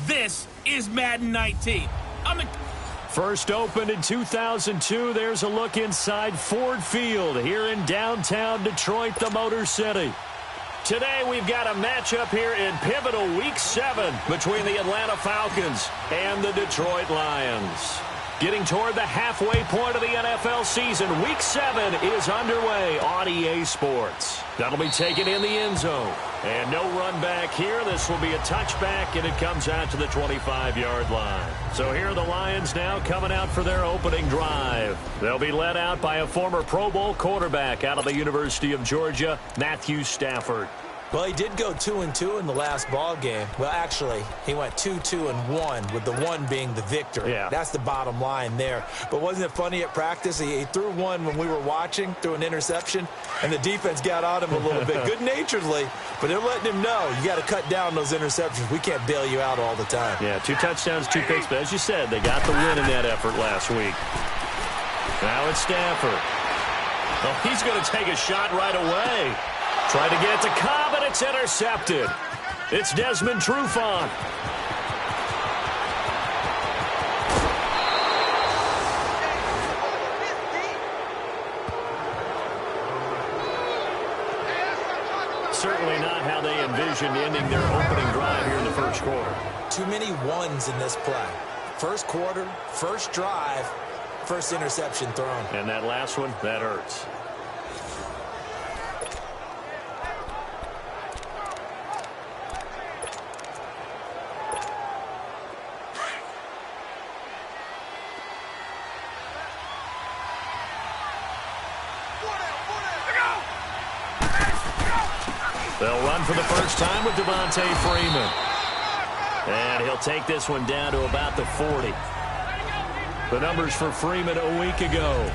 This is Madden 19. First opened in 2002, there's a look inside Ford Field here in downtown Detroit, the Motor City. Today we've got a matchup here in pivotal Week 7 between the Atlanta Falcons and the Detroit Lions. Getting toward the halfway point of the NFL season, Week 7 is underway on EA Sports. That'll be taken in the end zone. And no run back here. This will be a touchback, and it comes out to the 25-yard line. So here are the Lions now coming out for their opening drive. They'll be led out by a former Pro Bowl quarterback out of the University of Georgia, Matthew Stafford. Well, he did go 2-2 in the last ball game. Well, actually, he went 2-2-1, with the one being the victor. Yeah. That's the bottom line there. But wasn't it funny at practice? He threw one when we were watching, threw an interception, and the defense got on him a little bit, good-naturedly. But they're letting him know, you got to cut down those interceptions. We can't bail you out all the time. Yeah, 2 touchdowns, 2 picks. But as you said, they got the win in that effort last week. Now it's Stafford. Oh, he's going to take a shot right away. Try to get it to Cobb, and it's intercepted. It's Desmond Trufant. Certainly not how they envisioned ending their opening drive here in the first quarter. Too many ones in this play. First quarter, first drive, first interception thrown. And that last one, that hurts. They'll run for the first time with Devontae Freeman. And he'll take this one down to about the 40. The numbers for Freeman a week ago.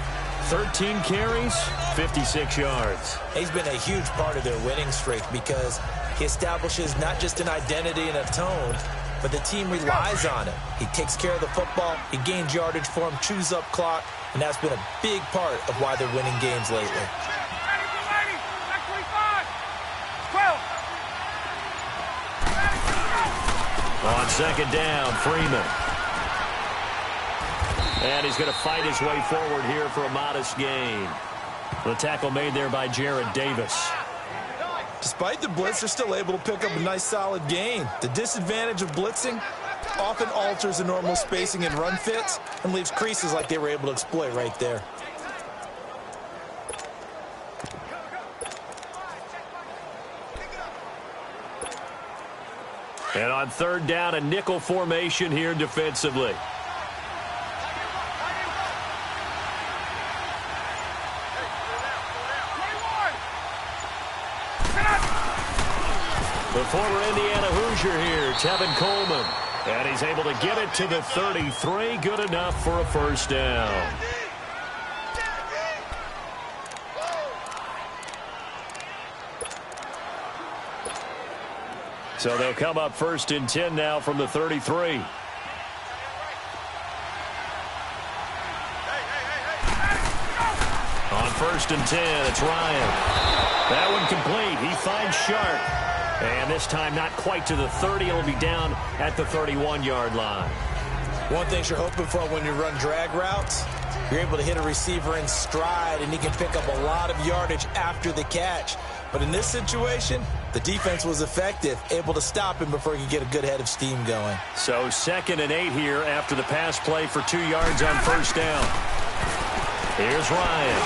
13 carries, 56 yards. He's been a huge part of their winning streak because he establishes not just an identity and a tone, but the team relies on it. He takes care of the football, he gains yardage for him, chews up clock, and that's been a big part of why they're winning games lately. On second down, Freeman. And he's going to fight his way forward here for a modest gain. The tackle made there by Jared Davis. Despite the blitz, they're still able to pick up a nice solid gain. The disadvantage of blitzing often alters the normal spacing and run fits and leaves creases like they were able to exploit right there. And on third down, a nickel formation here defensively. The former Indiana Hoosier here, Tevin Coleman. And he's able to get it to the 33. Good enough for a first down. So they'll come up first and 10 now from the 33. On first and 10, it's Ryan. That one complete. He finds Sharp. And this time not quite to the 30. It'll be down at the 31-yard line. One thing you're hoping for when you run drag routes, you're able to hit a receiver in stride, and he can pick up a lot of yardage after the catch. But in this situation, the defense was effective, able to stop him before he could get a good head of steam going. So 2nd and 8 here after the pass play for 2 yards on first down. Here's Ryan.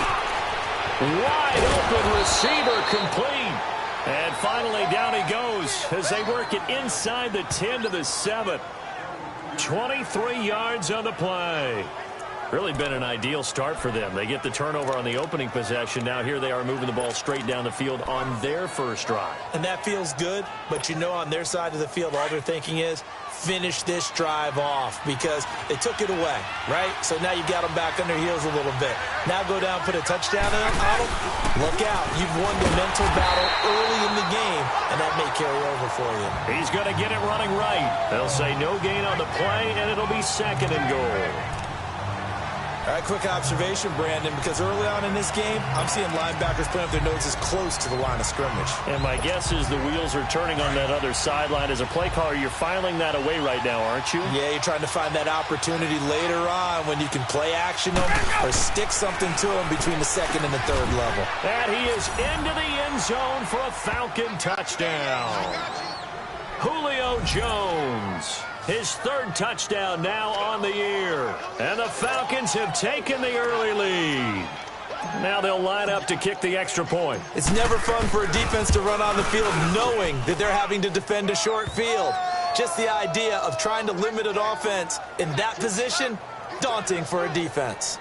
Wide open receiver complete. And finally down he goes as they work it inside the 10 to the 7. 23 yards on the play. Really been an ideal start for them. They get the turnover on the opening possession. Now here they are moving the ball straight down the field on their first drive. And that feels good, but you know on their side of the field all they're thinking is finish this drive off because they took it away, right? So now you got them back on their heels a little bit. Now go down, put a touchdown on them. Look out. You've won the mental battle early in the game, and that may carry over for you. He's going to get it running right. They'll say no gain on the play, and it'll be 2nd and goal. All right, quick observation, Brandon, because early on in this game, I'm seeing linebackers putting up their noses close to the line of scrimmage. And my guess is the wheels are turning on that other sideline. As a play caller, you're filing that away right now, aren't you? Yeah, you're trying to find that opportunity later on when you can play action them or stick something to them between the second and the third level. And he is into the end zone for a Falcon touchdown. Julio Jones, his third touchdown now on the year. And the Falcons have taken the early lead. Now they'll line up to kick the extra point. It's never fun for a defense to run on the field knowing that they're having to defend a short field. Just the idea of trying to limit an offense in that position, daunting for a defense.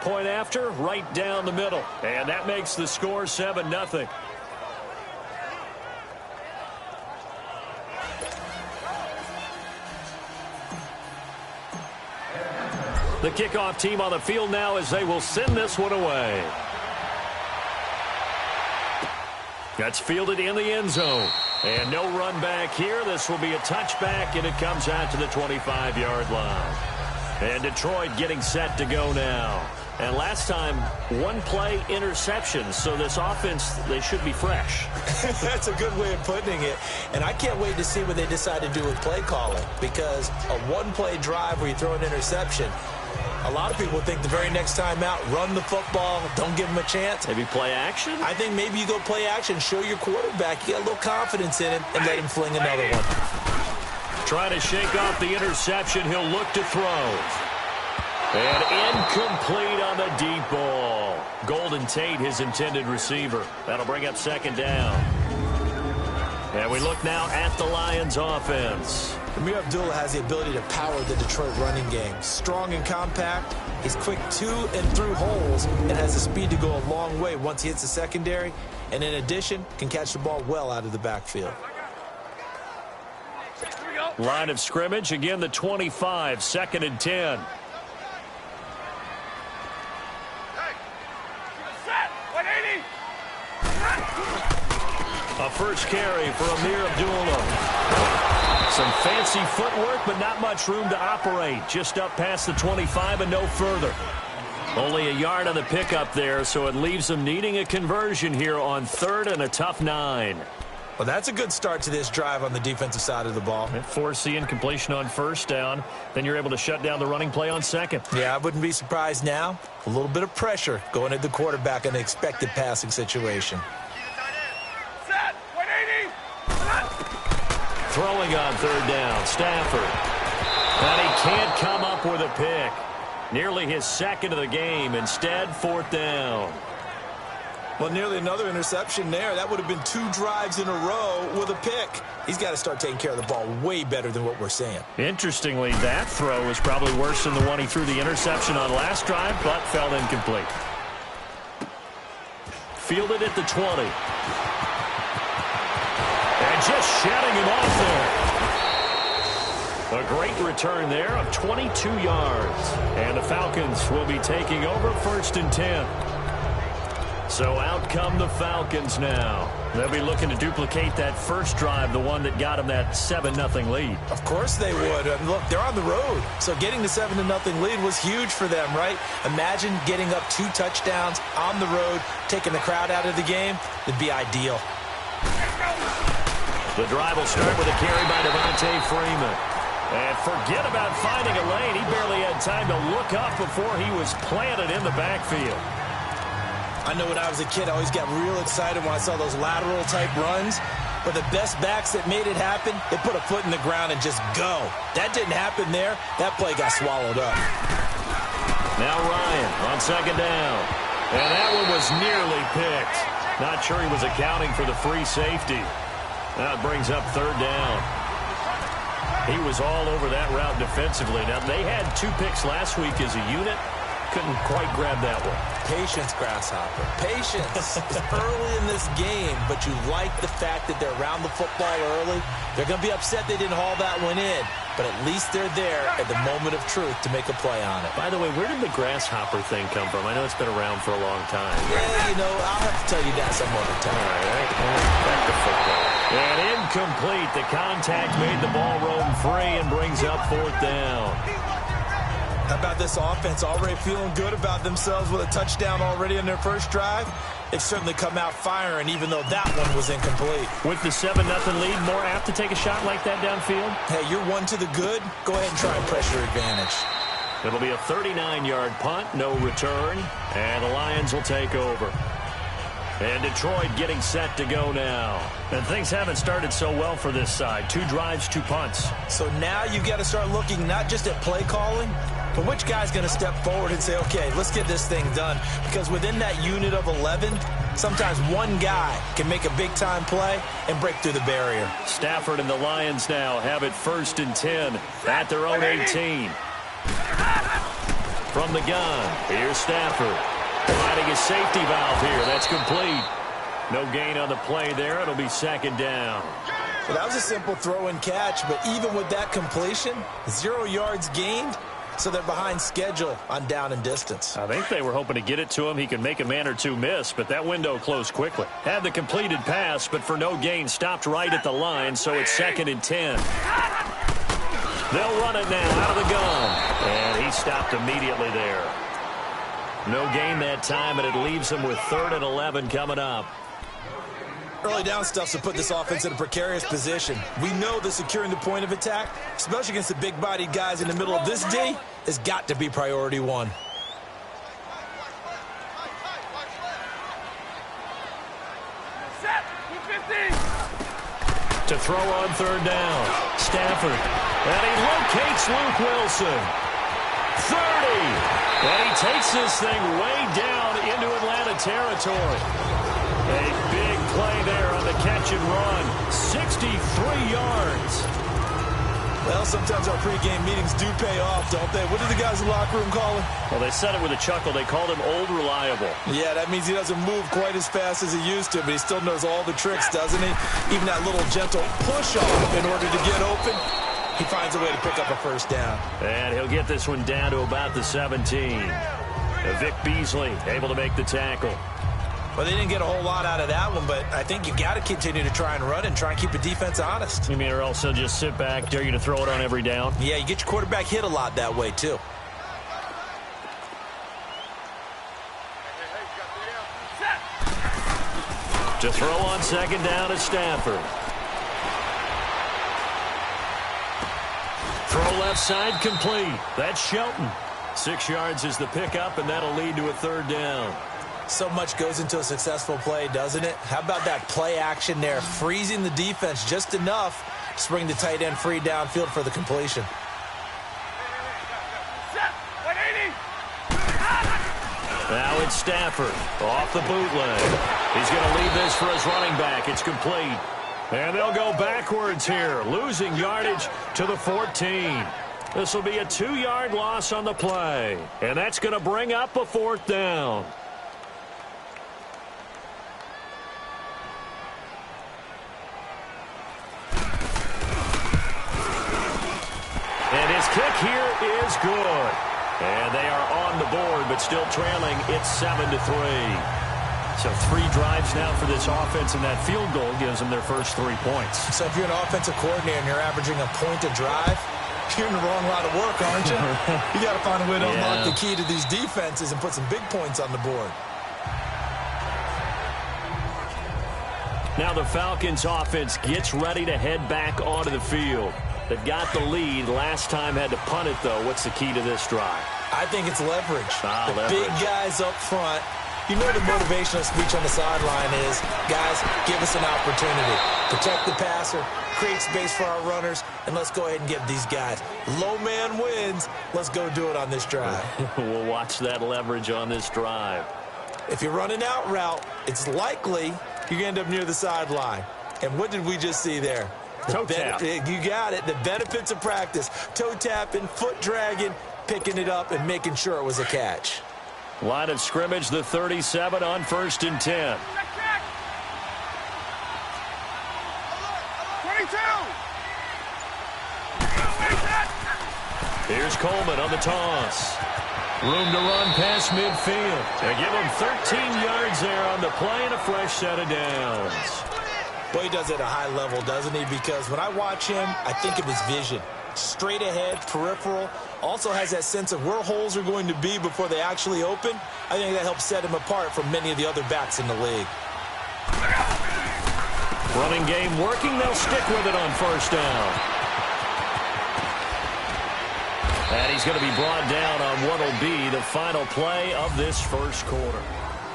Point after, right down the middle. And that makes the score 7-0. The kickoff team on the field now as they will send this one away. That's fielded in the end zone. And no run back here. This will be a touchback, and it comes out to the 25-yard line. And Detroit getting set to go now. And last time, one play interception. So this offense, they should be fresh. That's a good way of putting it. And I can't wait to see what they decide to do with play calling. Because a one-play drive where you throw an interception, a lot of people think the very next time out, run the football, don't give them a chance. Maybe play action? I think maybe you go play action, show your quarterback, you get a little confidence in him, and let him fling another one. Trying to shake off the interception. He'll look to throw. And incomplete on the deep ball. Golden Tate, his intended receiver. That'll bring up second down. And we look now at the Lions offense. Amir Abdullah has the ability to power the Detroit running game. Strong and compact. He's quick to and through holes and has the speed to go a long way once he hits the secondary. And in addition, can catch the ball well out of the backfield. Line of scrimmage, again the 25, 2nd and 10. A first carry for Amir Abdullah. Some fancy footwork, but not much room to operate. Just up past the 25 and no further. Only a yard on the pickup there, so it leaves them needing a conversion here on 3rd and a tough 9. Well, that's a good start to this drive on the defensive side of the ball. Force the incompletion on 1st down. Then you're able to shut down the running play on 2nd. Yeah, I wouldn't be surprised now. A little bit of pressure going at the quarterback in an expected passing situation. Throwing on 3rd down, Stafford. And he can't come up with a pick. Nearly his 2nd of the game. Instead, 4th down. Well, nearly another interception there. That would have been 2 drives in a row with a pick. He's got to start taking care of the ball way better than what we're seeing. Interestingly, that throw was probably worse than the one he threw the interception on last drive, but fell incomplete. Fielded at the 20. And just shutting him off there. A great return there of 22 yards. And the Falcons will be taking over 1st and 10. So out come the Falcons now. They'll be looking to duplicate that first drive, the one that got them that 7-0 lead. Of course they would. Look, they're on the road. So getting the 7-0 lead was huge for them, right? Imagine getting up 2 touchdowns on the road, taking the crowd out of the game. It'd be ideal. The drive will start with a carry by Devontae Freeman. And forget about finding a lane. He barely had time to look up before he was planted in the backfield. I know when I was a kid, I always got real excited when I saw those lateral-type runs. But the best backs that made it happen, they put a foot in the ground and just go. That didn't happen there. That play got swallowed up. Now Ryan on 2nd down. And that one was nearly picked. Not sure he was accounting for the free safety. That brings up 3rd down. He was all over that route defensively. Now, they had 2 picks last week as a unit. Couldn't quite grab that one. Patience, Grasshopper. Patience. It's early in this game, but you like the fact that they're around the football early. They're going to be upset they didn't haul that one in, but at least they're there at the moment of truth to make a play on it. By the way, where did the Grasshopper thing come from? I know it's been around for a long time. Yeah, you know, I'll have to tell you that some other time. All right. Back to football. And incomplete. The contact made the ball roam free and brings up 4th down. How about this offense already feeling good about themselves with a touchdown already in their first drive? They've certainly come out firing, even though that one was incomplete. With the 7-0 lead, more apt to take a shot like that downfield? Hey, you're one to the good. Go ahead and try and press your advantage. It'll be a 39-yard punt, no return, and the Lions will take over. And Detroit getting set to go now. And things haven't started so well for this side. 2 drives, 2 punts. So now you've got to start looking not just at play calling, but which guy's going to step forward and say, okay, let's get this thing done. Because within that unit of 11, sometimes one guy can make a big-time play and break through the barrier. Stafford and the Lions now have it 1st and 10 at their own 18. From the gun, here's Stafford. Finding a safety valve here. That's complete. No gain on the play there. It'll be 2nd down. Well, that was a simple throw and catch, but even with that completion, 0 yards gained, so they're behind schedule on down and distance. I think they were hoping to get it to him. He could make a man or 2 miss, but that window closed quickly. Had the completed pass, but for no gain, stopped right at the line, so it's 2nd and 10. They'll run it now out of the gun, and he stopped immediately there. No gain that time, and it leaves him with 3rd and 11 coming up. Early down stuff to put this offense in a precarious position. We know that securing the point of attack, especially against the big-bodied guys in the middle of this D, has got to be priority 1. To throw on 3rd down, Stafford, and he locates Luke Wilson. 30, and he takes this thing way down into Atlanta territory. A big play there on the catch and run. 63 yards. Well, sometimes our pregame meetings do pay off, don't they? What do the guys in the locker room call him? Well, they said it with a chuckle. They called him Old Reliable. Yeah, that means he doesn't move quite as fast as he used to, but he still knows all the tricks, doesn't he? Even that little gentle push-off in order to get open, he finds a way to pick up a 1st down. And he'll get this one down to about the 17. Vic Beasley able to make the tackle. Well, they didn't get a whole lot out of that one, but I think you got to continue to try and run and try and keep the defense honest. You mean or else they'll just sit back, dare you to throw it on every down? Yeah, you get your quarterback hit a lot that way, too. To throw on 2nd down is Stafford. Throw left side complete. That's Shelton. 6 yards is the pickup, and that'll lead to a 3rd down. So much goes into a successful play, doesn't it? How about that play action there, freezing the defense just enough to bring the tight end free downfield for the completion. Now it's Stafford off the bootleg. He's going to leave this for his running back. It's complete. And they'll go backwards here, losing yardage to the 14. This will be a 2-yard loss on the play. And that's going to bring up a 4th down. And his kick here is good. And they are on the board, but still trailing. It's 7-3. So 3 drives now for this offense, and that field goal gives them their first 3 points. So if you're an offensive coordinator and you're averaging a point a drive, you're in the wrong line of work, aren't you? You got to find a way to unlock the key to these defenses and put some big points on the board. Now the Falcons offense gets ready to head back onto the field. They've got the lead. Last time had to punt it, though. What's the key to this drive? I think it's leverage. Leverage. Big guys up front. You know the motivational speech on the sideline is, guys, give us an opportunity. Protect the passer, create space for our runners, and let's go ahead and give these guys. Low man wins. Let's go do it on this drive. We'll watch that leverage on this drive. If you're running out route, it's likely you're going to end up near the sideline. And what did we just see there? Toe tap. You got it. The benefits of practice. Toe tapping, foot dragging, picking it up, and making sure it was a catch. Line of scrimmage, the 37 on 1st and 10. 22. Here's Coleman on the toss. Room to run past midfield. They give him 13 yards there on the play and a fresh set of downs. Well, he does it at a high level, doesn't he? Because when I watch him, I think of his vision. Straight ahead, peripheral. Also has that sense of where holes are going to be before they actually open. I think that helps set him apart from many of the other backs in the league. Running game working. They'll stick with it on first down. And he's going to be brought down on what will be the final play of this first quarter.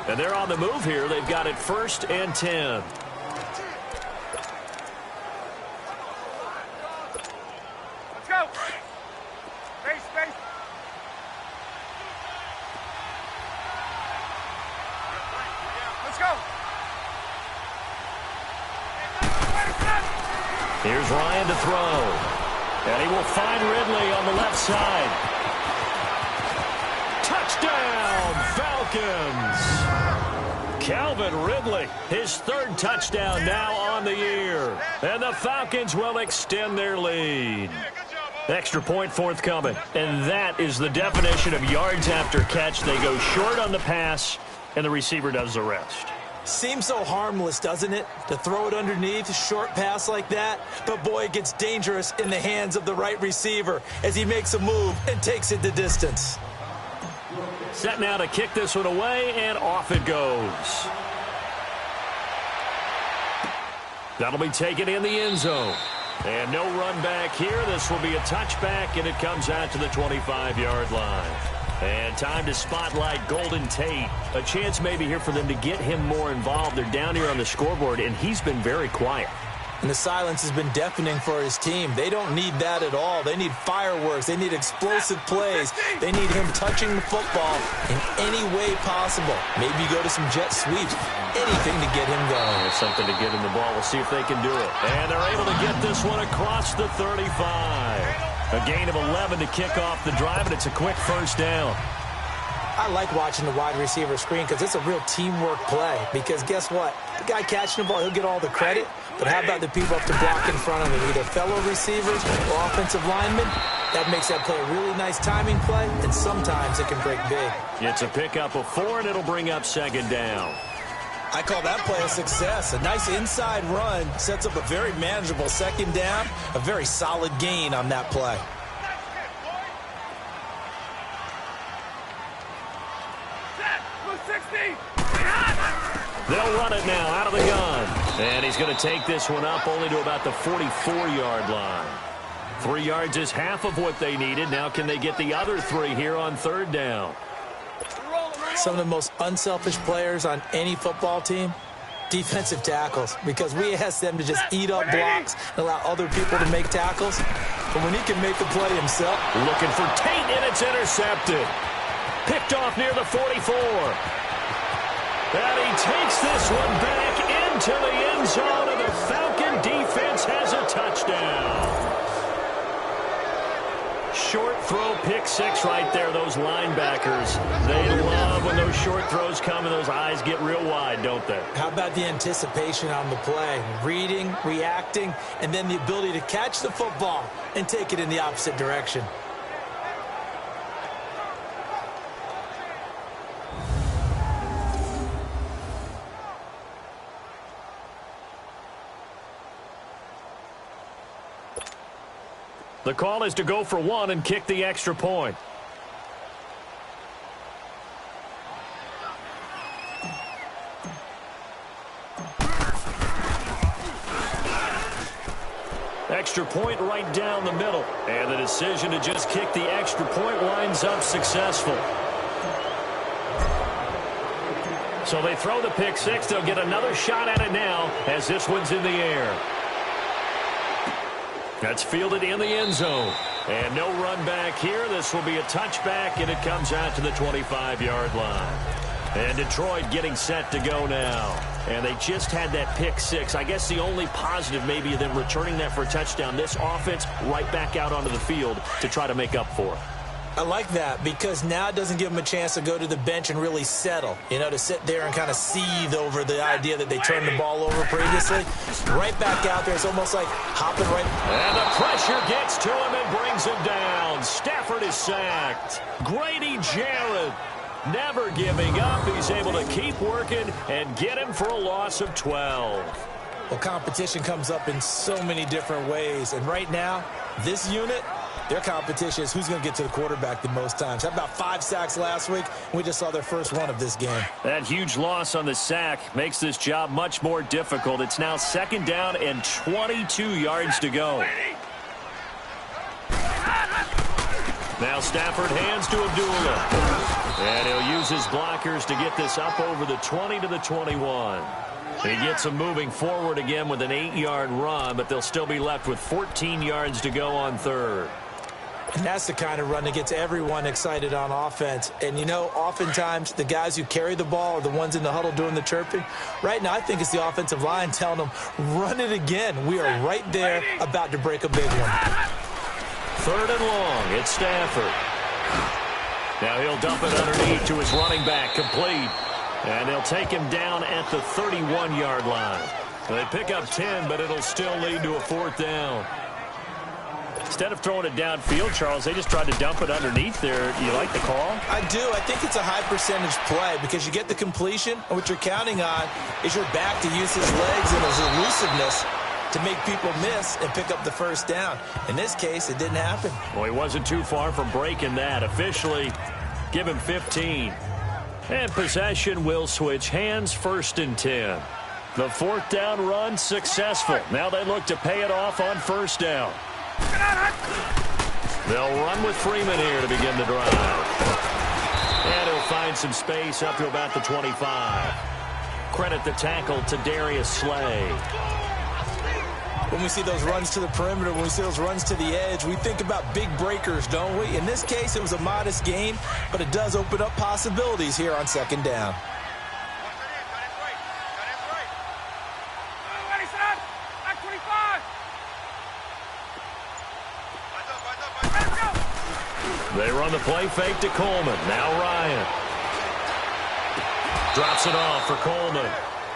And they're on the move here. They've got it 1st and 10. Let's go. Space. Let's go. Here's Ryan to throw. And he will find Ridley on the left side. Touchdown, Falcons! Calvin Ridley, his 3rd touchdown now on the year. And the Falcons will extend their lead. Extra point forthcoming. And that is the definition of yards after catch. They go short on the pass, and the receiver does the rest. Seems so harmless, doesn't it, to throw it underneath, a short pass like that? But, boy, it gets dangerous in the hands of the right receiver as he makes a move and takes it the distance. Set now to kick this one away, and off it goes. That'll be taken in the end zone. And no run back here. This will be a touchback, and it comes out to the 25-yard line. And time to spotlight Golden Tate. A chance maybe here for them to get him more involved. They're down here on the scoreboard, and he's been very quiet. And the silence has been deafening for his team. They don't need that at all. They need fireworks. They need explosive plays. They need him touching the football in any way possible. Maybe go to some jet sweeps. Anything to get him going. There's something to get him the ball. We'll see if they can do it. And they're able to get this one across the 35. A gain of 11 to kick off the drive, and it's a quick first down. I like watching the wide receiver screen because it's a real teamwork play. Because guess what? The guy catching the ball, he'll get all the credit. But how about the people up to block in front of him, either fellow receivers or offensive linemen? That makes that play a really nice timing play, and sometimes it can break big. It's a pickup of 4, and it'll bring up 2nd down. I call that play a success. A nice inside run sets up a very manageable 2nd down, a very solid gain on that play. They'll run it now out of the gun. And he's going to take this one up only to about the 44-yard line. 3 yards is half of what they needed. Now can they get the other 3 here on 3rd down? Some of the most unselfish players on any football team, defensive tackles, because we ask them to just eat up blocks and allow other people to make tackles. But when he can make the play himself. Looking for Tate, and it's intercepted. Picked off near the 44. And he takes this one back into the end zone, and the Falcon defense has a touchdown. Short throw, pick 6 right there. Those linebackers, they love when those short throws come and those eyes get real wide, don't they? How about the anticipation on the play? Reading, reacting, and then the ability to catch the football and take it in the opposite direction. The call is to go for 1 and kick the extra point. Extra point right down the middle. And the decision to just kick the extra point winds up successful. So they throw the pick 6. They'll get another shot at it now as this one's in the air. That's fielded in the end zone. And no run back here. This will be a touchback, and it comes out to the 25-yard line. And Detroit getting set to go now. And they just had that pick 6. I guess the only positive maybe of them returning that for a touchdown. This offense right back out onto the field to try to make up for it. I like that because now it doesn't give them a chance to go to the bench and really settle, to sit there and kind of seethe over the idea that they turned the ball over previously. Right back out there. It's almost like hopping right. And the pressure gets to him and brings him down. Stafford is sacked. Grady Jarrett never giving up. He's able to keep working and get him for a loss of 12. Well, competition comes up in so many different ways. And right now, this unit, their competition is who's going to get to the quarterback the most times. How about 5 sacks last week? We just saw their first one of this game. That huge loss on the sack makes this job much more difficult. It's now 2nd down and 22 yards to go. Now Stafford hands to Abdullah. And he'll use his blockers to get this up over the 20 to the 21. He gets them moving forward again with an 8-yard run, but they'll still be left with 14 yards to go on 3rd. And that's the kind of run that gets everyone excited on offense. And, you know, oftentimes the guys who carry the ball are the ones in the huddle doing the chirping. Right now, I think it's the offensive line telling them, run it again. We are right there about to break a big one. 3rd and long. It's Stafford. Now he'll dump it underneath to his running back, complete. And they'll take him down at the 31-yard line. They pick up 10, but it'll still lead to a 4th down. Instead of throwing it downfield, Charles, they just tried to dump it underneath there. You like the call? I do. I think it's a high-percentage play because you get the completion, and what you're counting on is your back to use his legs and his elusiveness to make people miss and pick up the 1st down. In this case, it didn't happen. Well, he wasn't too far from breaking that. Officially, give him 15. And possession will switch hands, 1st and 10. The 4th down run successful. Now they look to pay it off on 1st down. They'll run with Freeman here to begin the drive. And he'll find some space up to about the 25. Credit the tackle to Darius Slay. When we see those runs to the perimeter, when we see those runs to the edge, we think about big breakers, don't we? In this case, it was a modest gain, but it does open up possibilities here on 2nd down. They run the play fake to Coleman. Now Ryan. Drops it off for Coleman.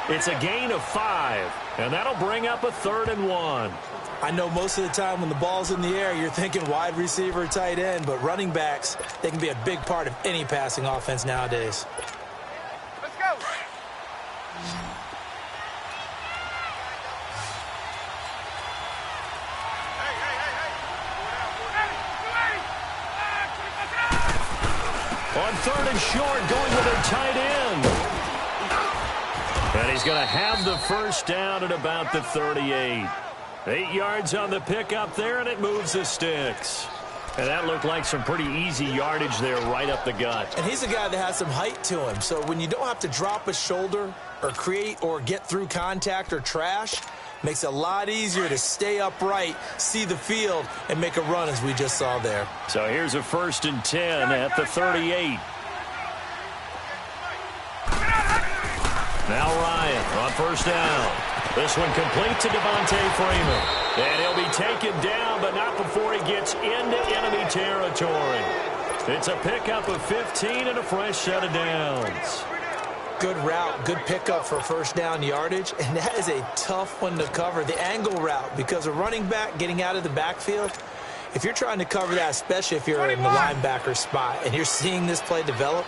It's a gain of 5, and that'll bring up a 3rd and 1. I know most of the time when the ball's in the air, you're thinking wide receiver, tight end, but running backs, they can be a big part of any passing offense nowadays. Let's go. On 3rd and short, going with their tight end. And he's going to have the 1st down at about the 38. 8 yards on the pickup there, and it moves the sticks. And that looked like some pretty easy yardage there right up the gut. And he's a guy that has some height to him. So when you don't have to drop a shoulder or create or get through contact or trash, makes it a lot easier to stay upright, see the field, and make a run as we just saw there. So here's a 1st and 10 at the 38. Now Ryan on 1st down. This one complete to Devontae Freeman. And he'll be taken down, but not before he gets into enemy territory. It's a pickup of 15 and a fresh set of downs. Good route, good pickup for 1st down yardage, and that is a tough one to cover, the angle route, because a running back getting out of the backfield, if you're trying to cover that, especially if you're in the linebacker spot and you're seeing this play develop,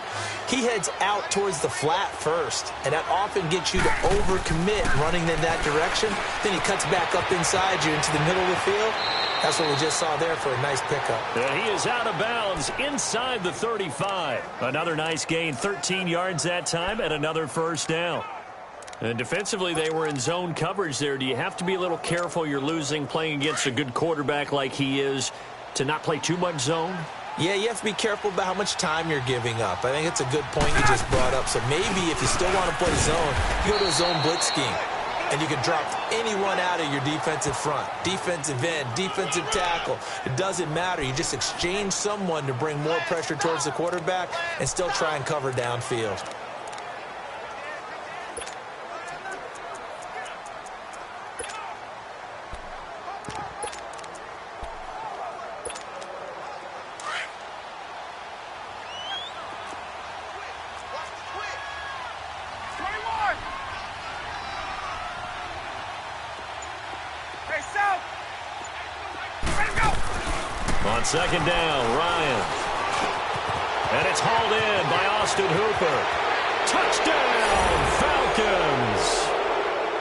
he heads out towards the flat first, and that often gets you to overcommit running in that direction. Then he cuts back up inside you into the middle of the field. That's what we just saw there for a nice pickup. And he is out of bounds inside the 35. Another nice gain, 13 yards that time, and another 1st down. And defensively, they were in zone coverage there. Do you have to be a little careful you're losing playing against a good quarterback like he is to not play too much zone? Yeah, you have to be careful about how much time you're giving up. I think it's a good point you just brought up. So maybe if you still want to play zone, you go to a zone blitz scheme. And you can drop anyone out of your defensive front, defensive end, defensive tackle. It doesn't matter. You just exchange someone to bring more pressure towards the quarterback and still try and cover downfield. On 2nd down, Ryan. And it's hauled in by Austin Hooper. Touchdown, Falcons!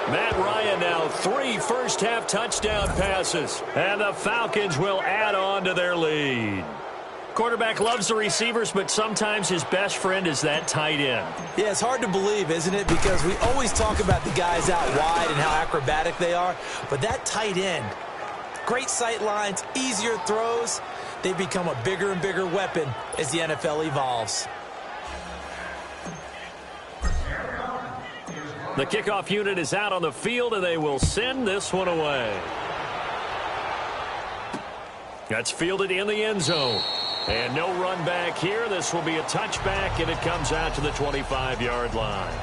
Matt Ryan now 3 first-half touchdown passes, and the Falcons will add on to their lead. Quarterback loves the receivers, but sometimes his best friend is that tight end. Yeah, it's hard to believe, isn't it? Because we always talk about the guys out wide and how acrobatic they are, but that tight end, great sight lines, easier throws, they become a bigger and bigger weapon as the NFL evolves. The kickoff unit is out on the field, and they will send this one away. That's fielded in the end zone. And no run back here. This will be a touchback, and it comes out to the 25-yard line.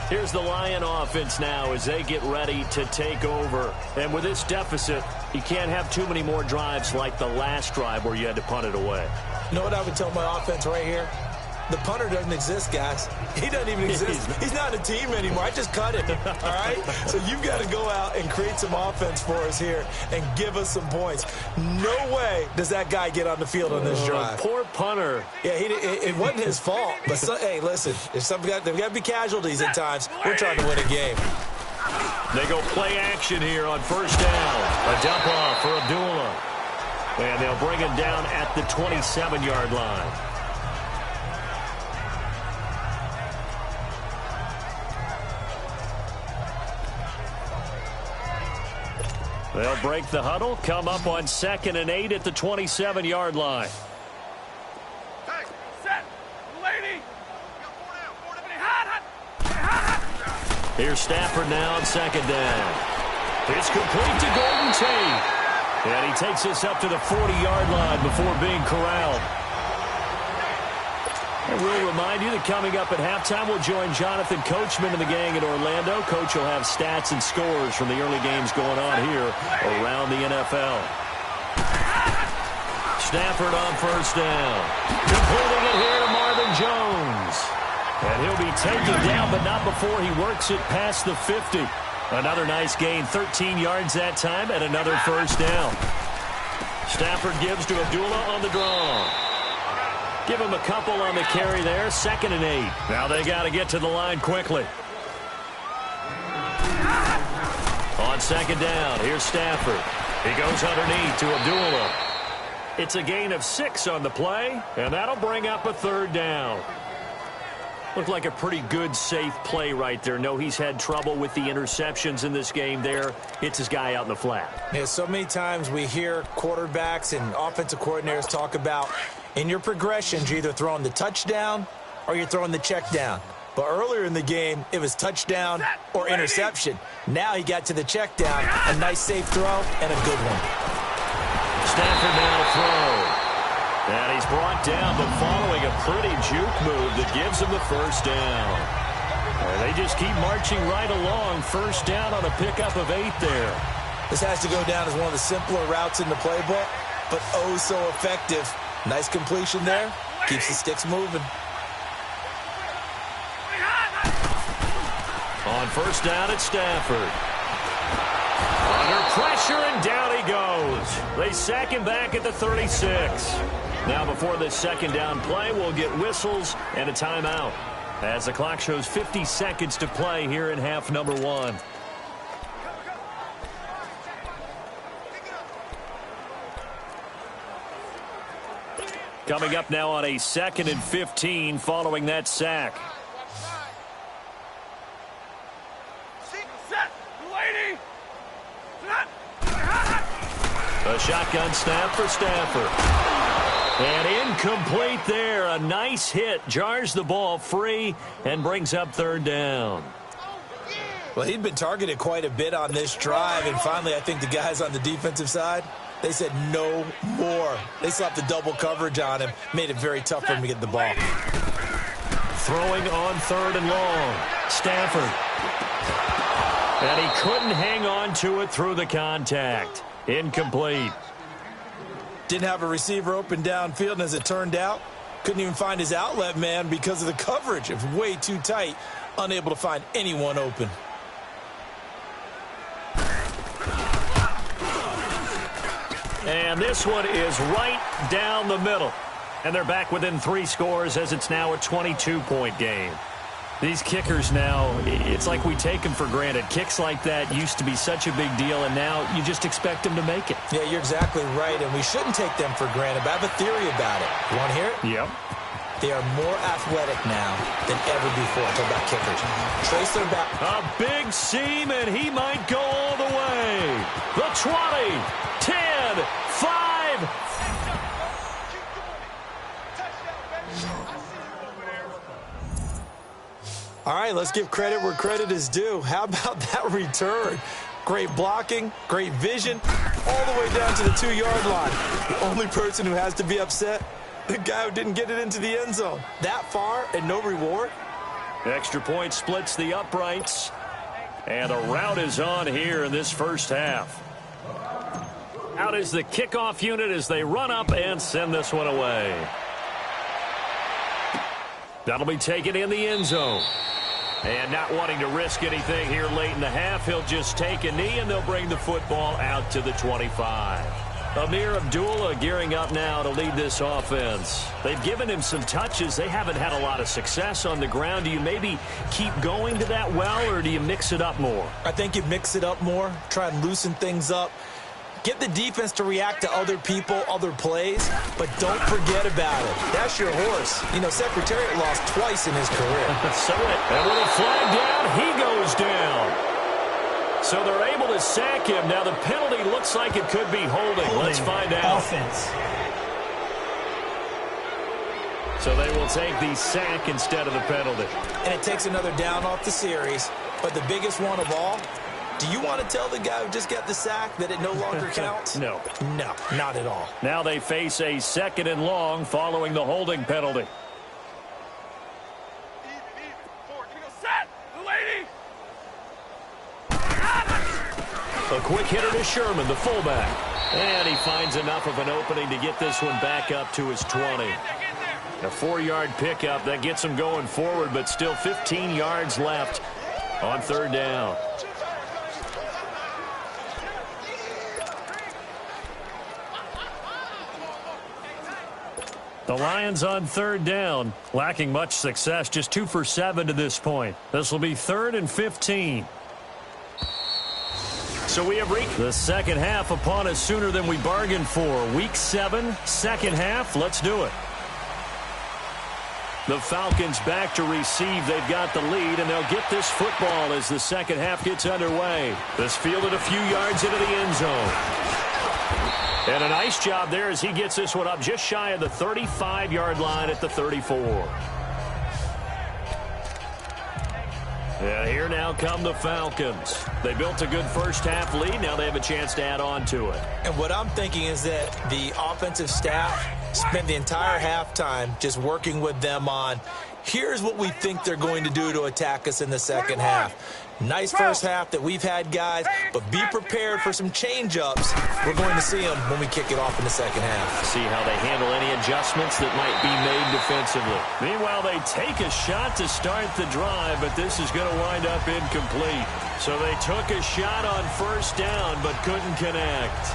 Here's the Lion offense now as they get ready to take over. And with this deficit, you can't have too many more drives like the last drive where you had to punt it away. You know what I would tell my offense right here? The punter doesn't exist, guys. He doesn't even exist. He's not a team anymore. I just cut him, all right? So you've got to go out and create some offense for us here and give us some points. No way does that guy get on the field on this drive. Poor punter. Yeah, it wasn't his fault. But, hey, listen, there's got to be casualties at times. We're trying to win a game. They go play action here on first down. A dump off for Abdullah. And they'll bring him down at the 27-yard line. They'll break the huddle, come up on 2nd and 8 at the 27-yard line. Hey, set, lady. Here's Stafford now on 2nd down. It's complete to Golden Tate. And he takes this up to the 40-yard line before being corralled. And we'll remind you that coming up at halftime, we'll join Jonathan Coachman and the gang in Orlando. Coach will have stats and scores from the early games going on here around the NFL. Stafford on first down. Completing it here to Marvin Jones. And he'll be taken down, but not before he works it past the 50. Another nice gain, 13 yards that time, and another first down. Stafford gives to Abdullah on the draw. Give him a couple on the carry there, 2nd and 8. Now they got to get to the line quickly. On 2nd down, here's Stafford. He goes underneath to Abdullah. It's a gain of 6 on the play, and that'll bring up a 3rd down. Looked like a pretty good, safe play right there. No, he's had trouble with the interceptions in this game there. It's his guy out in the flat. Yeah, so many times we hear quarterbacks and offensive coordinators talk about in your progressions, you're either throwing the touchdown or you're throwing the check down. But earlier in the game, it was touchdown or interception. Now he got to the check down, a nice safe throw, and a good one. Stafford now to throw. And he's brought down, but following a pretty juke move that gives him the first down. And they just keep marching right along. First down on a pickup of 8 there. This has to go down as one of the simpler routes in the playbook, but oh so effective. Nice completion there. Keeps the sticks moving. On first down, it's Stafford. Under pressure, and down he goes. They sack him back at the 36. Now before this 2nd down play, we'll get whistles and a timeout as the clock shows 50 seconds to play here in half number 1. Coming up now on a 2nd and 15 following that sack. A shotgun snap for Stafford. And incomplete there. A nice hit. Jars the ball free and brings up 3rd down. Well, he'd been targeted quite a bit on this drive, and finally I think the guys on the defensive side, they said no more. They slapped the double coverage on him, made it very tough for him to get the ball. Throwing on 3rd and long. Stafford. And he couldn't hang on to it through the contact. Incomplete. Didn't have a receiver open downfield, and as it turned out, couldn't even find his outlet man because of the coverage. It was way too tight, unable to find anyone open. And this one is right down the middle. And they're back within 3 scores as it's now a 22-point game. These kickers now, it's like we take them for granted. Kicks like that used to be such a big deal, and now you just expect them to make it. Yeah, you're exactly right, and we shouldn't take them for granted, but I have a theory about it. You want to hear it? Yep. They are more athletic now than ever before. Talk about kickers. Trace their back. A big seam, and he might go all the way. The 20, 10, 5. All right, let's give credit where credit is due. How about that return? Great blocking, great vision, all the way down to the 2-yard line. The only person who has to be upset, the guy who didn't get it into the end zone. That far and no reward? Extra point splits the uprights. And a rout is on here in this first half. Out is the kickoff unit as they run up and send this one away. That'll be taken in the end zone. And not wanting to risk anything here late in the half, he'll just take a knee, and they'll bring the football out to the 25. Amir Abdullah gearing up now to lead this offense. They've given him some touches. They haven't had a lot of success on the ground. Do you maybe keep going to that well, or do you mix it up more? I think you mix it up more, try and loosen things up. Get the defense to react to other people, other plays, but don't forget about it. That's your horse. You know, Secretariat lost twice in his career. And with a flag down, he goes down. So they're able to sack him. Now the penalty looks like it could be holding. Let's find out. Offense. So they will take the sack instead of the penalty. And it takes another down off the series. But the biggest one of all, do you want to tell the guy who just got the sack that it no longer counts? No. No, not at all. Now they face a 2nd and long following the holding penalty. Set! The lady! A quick hitter to Sherman, the fullback. And he finds enough of an opening to get this one back up to his 20. A 4-yard pickup that gets him going forward, but still 15 yards left on 3rd down. The Lions on 3rd down, lacking much success, just 2 for 7 to this point. This will be 3rd and 15. So we have reached the second half upon us sooner than we bargained for. Week 7, second half. Let's do it. The Falcons back to receive. They've got the lead, and they'll get this football as the second half gets underway. This fielded a few yards into the end zone. And a nice job there as he gets this one up just shy of the 35-yard line at the 34. And here now come the Falcons. They built a good first half lead. Now they have a chance to add on to it. And what I'm thinking is that the offensive staff spent the entire halftime just working with them on, here's what we think they're going to do to attack us in the second half. Nice first half that we've had, guys, but be prepared for some change-ups. We're going to see them when we kick it off in the second half. See how they handle any adjustments that might be made defensively. Meanwhile, they take a shot to start the drive, but this is going to wind up incomplete. So they took a shot on 1st down, but couldn't connect.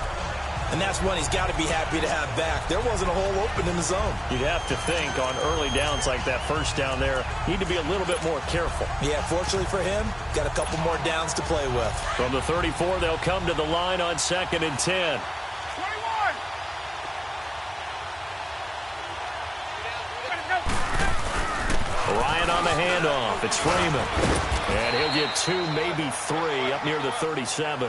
And that's one he's got to be happy to have back. There wasn't a hole open in the zone. You'd have to think on early downs like that 1st down there, need to be a little bit more careful. Yeah, fortunately for him, got a couple more downs to play with. From the 34, they'll come to the line on 2nd and 10. 21! Ryan on the handoff. It's Freeman. And he'll get 2, maybe 3 up near the 37.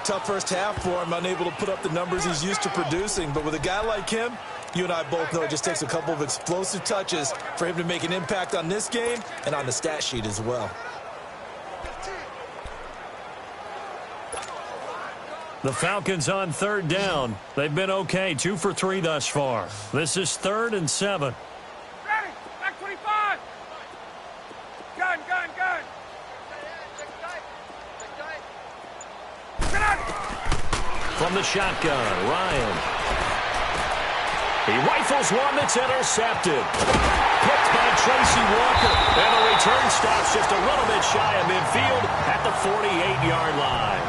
Tough first half for him, unable to put up the numbers he's used to producing. But with a guy like him, you and I both know it just takes a couple of explosive touches for him to make an impact on this game and on the stat sheet as well. The Falcons on 3rd down. They've been okay, 2 for 3 thus far. This is 3rd and 7. Ready! Back 25! Gun, gun, gun! From the shotgun, Ryan. He rifles one that's intercepted. Picked by Tracy Walker. And the return stops just a little bit shy of midfield at the 48-yard line.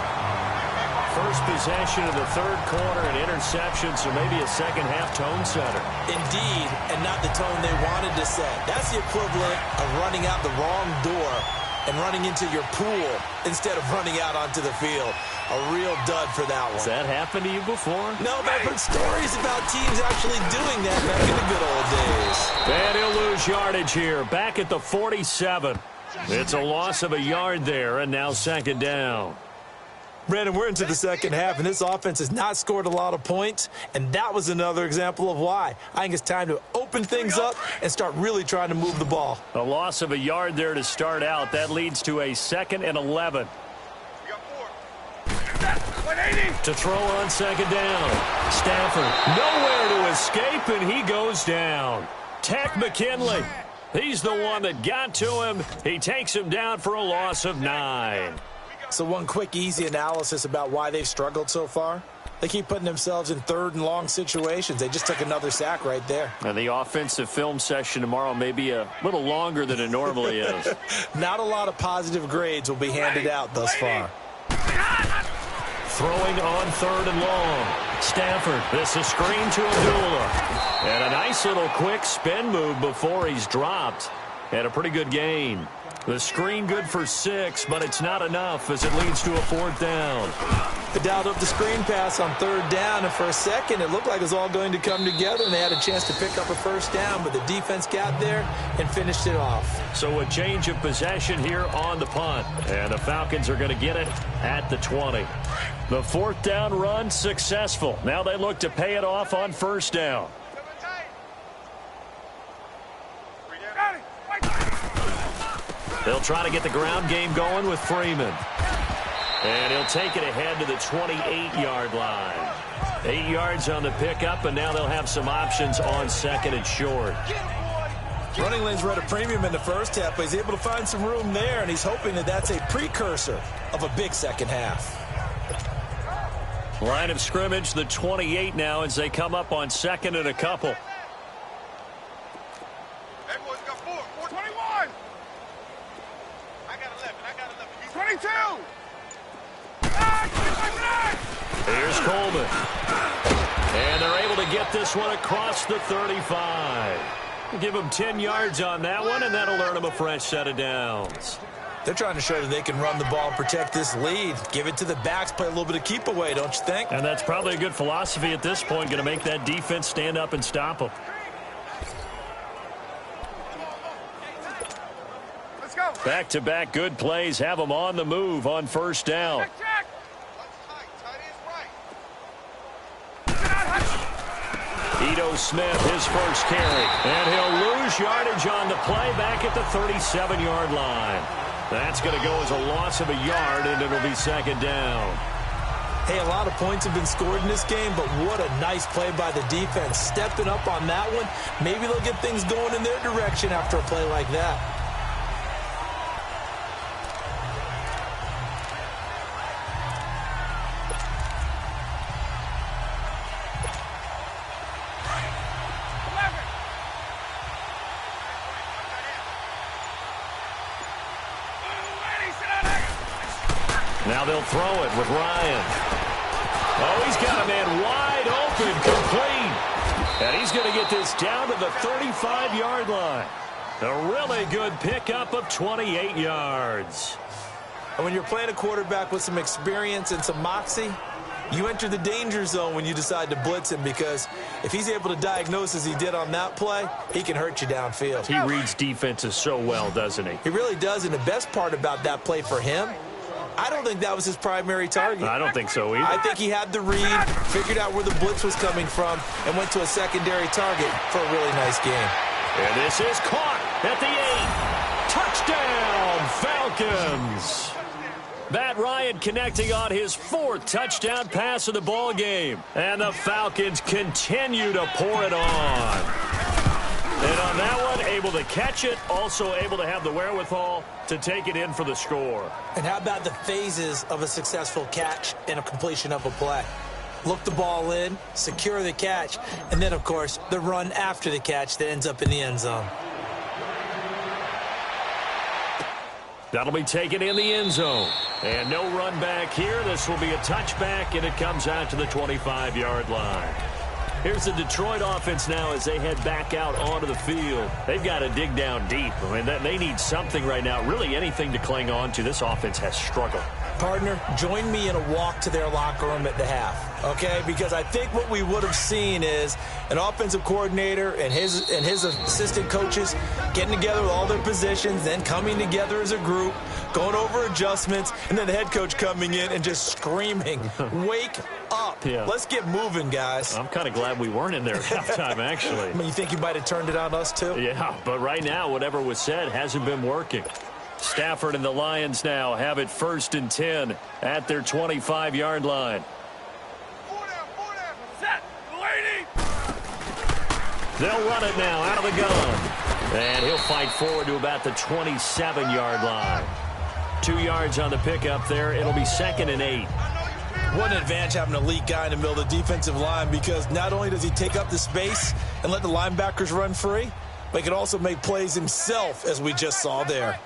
first possession of the third quarter, an interception, so maybe a second-half tone setter. Indeed, and not the tone they wanted to set. That's the equivalent of running out the wrong door and running into your pool instead of running out onto the field. A real dud for that one. Has that happened to you before? No, but I've heard stories about teams actually doing that back in the good old days. And he'll lose yardage here, back at the 47. It's a loss of a yard there, and now second down. Brandon, we're into the second half, and this offense has not scored a lot of points, and that was another example of why. I think it's time to open things up and start really trying to move the ball. A loss of a yard there to start out. That leads to a 2nd and 11. To throw on second down. Stafford nowhere to escape, and he goes down. Tech McKinley. He's the one that got to him. He takes him down for a loss of 9. So one quick, easy analysis about why they've struggled so far. They keep putting themselves in third and long situations. They just took another sack right there. And the offensive film session tomorrow may be a little longer than it normally is. Not a lot of positive grades will be handed out thus far. Throwing on third and long. Stafford, this is screen to Abdullah. And a nice little quick spin move before he's dropped. And a pretty good gain. The screen good for 6, but it's not enough as it leads to a 4th down. They dialed up the screen pass on third down, and for a second it looked like it was all going to come together, and they had a chance to pick up a first down, but the defense got there and finished it off. So a change of possession here on the punt, and the Falcons are going to get it at the 20. The 4th down run successful. Now they look to pay it off on first down. They'll try to get the ground game going with Freeman. And he'll take it ahead to the 28-yard line. 8 yards on the pickup, and now they'll have some options on second and short. Running lanes were at a premium in the first half, but he's able to find some room there, and he's hoping that that's a precursor of a big second half. Line of scrimmage, the 28 now as they come up on second and a couple. Everyone's got 421. I got 11. 22. Here's Coleman. And they're able to get this one across the 35. Give them 10 yards on that one, and that'll earn them a fresh set of downs. They're trying to show that they can run the ball and protect this lead. Give it to the backs, play a little bit of keep away, don't you think? And that's probably a good philosophy at this point, going to make that defense stand up and stop them. Let's go. Back-to-back good plays have them on the move on first down. Check. Ito Smith, his first carry. And he'll lose yardage on the play back at the 37-yard line. That's going to go as a loss of a yard, and it'll be second down. Hey, a lot of points have been scored in this game, but what a nice play by the defense. Stepping up on that one, maybe they'll get things going in their direction after a play like that. Now they'll throw it with Ryan. Oh, he's got a man wide open, complete. And he's going to get this down to the 35-yard line. A really good pickup of 28 yards. And when you're playing a quarterback with some experience and some moxie, you enter the danger zone when you decide to blitz him, because if he's able to diagnose as he did on that play, he can hurt you downfield. He reads defenses so well, doesn't he? He really does, and the best part about that play for him, I don't think that was his primary target. I don't think so either. I think he had the read, figured out where the blitz was coming from, and went to a secondary target for a really nice game. And this is caught at the 8. Touchdown, Falcons. Matt Ryan connecting on his 4th touchdown pass of the ball game. And the Falcons continue to pour it on. And on that one, able to catch it, also able to have the wherewithal to take it in for the score. And how about the phases of a successful catch and a completion of a play? Look the ball in, secure the catch, and then, of course, the run after the catch that ends up in the end zone. That'll be taken in the end zone. And no run back here. This will be a touchback, and it comes out to the 25-yard line. Here's the Detroit offense now as they head back out onto the field. They've got to dig down deep. I mean, they need something right now, really anything to cling on to. This offense has struggled. Partner, join me in a walk to their locker room at the half, okay? Because I think what we would have seen is an offensive coordinator and his assistant coaches getting together with all their positions, then coming together as a group, going over adjustments, and then the head coach coming in and just screaming, wake up. Yeah. Let's get moving, guys. I'm kind of glad we weren't in there at halftime, actually. I mean, you think you might have turned it on us, too? Yeah, but right now, whatever was said hasn't been working. Stafford and the Lions now have it 1st and 10 at their 25-yard line. Set. Lady. They'll run it now out of the gun. And he'll fight forward to about the 27-yard line. 2 yards on the pickup there. It'll be 2nd and 8. What an advantage having an elite guy in the middle of the defensive line, because not only does he take up the space and let the linebackers run free, but he can also make plays himself, as we just saw there.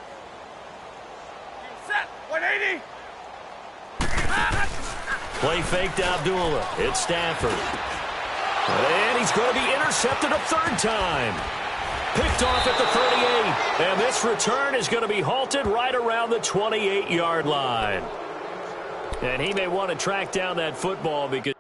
Set. 180. Play fake to Abdullah. It's Stafford. And he's going to be intercepted a 3rd time. Picked off at the 38. And this return is going to be halted right around the 28-yard line. And he may want to track down that football because